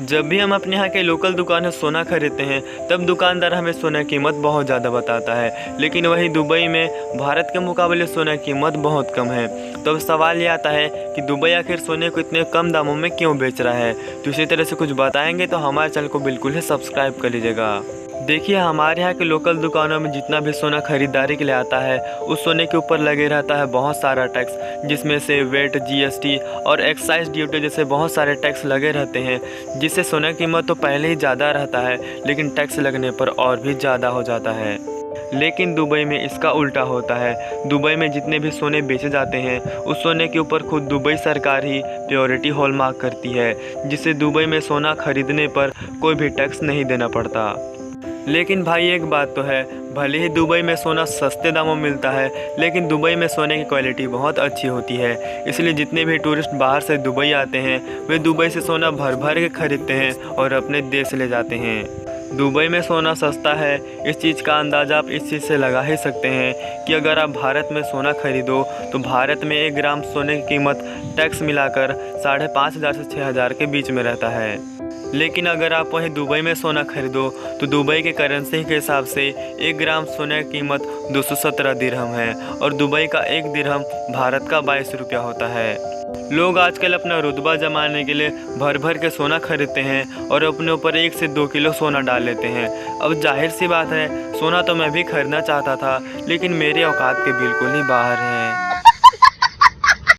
जब भी हम अपने यहाँ के लोकल दुकान से सोना खरीदते हैं तब दुकानदार हमें सोना की कीमत बहुत ज़्यादा बताता है, लेकिन वहीं दुबई में भारत के मुकाबले सोना की कीमत बहुत कम है। तो अब सवाल ये आता है कि दुबई आखिर सोने को इतने कम दामों में क्यों बेच रहा है। तो इसी तरह से कुछ बताएंगे, तो हमारे चैनल को बिल्कुल ही सब्सक्राइब कर लीजिएगा। देखिए, हमारे यहाँ के लोकल दुकानों में जितना भी सोना खरीदारी के लिए आता है उस सोने के ऊपर लगे रहता है बहुत सारा टैक्स, जिसमें से वेट, जीएसटी और एक्साइज ड्यूटी जैसे बहुत सारे टैक्स लगे रहते हैं, जिससे सोने की कीमत तो पहले ही ज़्यादा रहता है, लेकिन टैक्स लगने पर और भी ज़्यादा हो जाता है। लेकिन दुबई में इसका उल्टा होता है। दुबई में जितने भी सोने बेचे जाते हैं उस सोने के ऊपर खुद दुबई सरकार ही प्योरिटी हॉलमार्क करती है, जिससे दुबई में सोना खरीदने पर कोई भी टैक्स नहीं देना पड़ता। लेकिन भाई एक बात तो है, भले ही दुबई में सोना सस्ते दामों में मिलता है, लेकिन दुबई में सोने की क्वालिटी बहुत अच्छी होती है। इसलिए जितने भी टूरिस्ट बाहर से दुबई आते हैं वे दुबई से सोना भर भर के खरीदते हैं और अपने देश ले जाते हैं। दुबई में सोना सस्ता है, इस चीज़ का अंदाज़ा आप इस चीज़ से लगा ही सकते हैं कि अगर आप भारत में सोना खरीदो तो भारत में 1 ग्राम सोने की कीमत टैक्स मिलाकर 5,500 से 6,000 के बीच में रहता है। लेकिन अगर आप वहीं दुबई में सोना खरीदो तो दुबई के करेंसी के हिसाब से 1 ग्राम सोने की कीमत 217 दिरहम है और दुबई का 1 दिरहम भारत का 22 रुपया होता है। लोग आजकल अपना रुतबा जमाने के लिए भर भर के सोना खरीदते हैं और अपने ऊपर 1 से 2 किलो सोना डाल लेते हैं। अब जाहिर सी बात है, सोना तो मैं भी खरीदना चाहता था, लेकिन मेरे औकात के बिल्कुल ही बाहर है।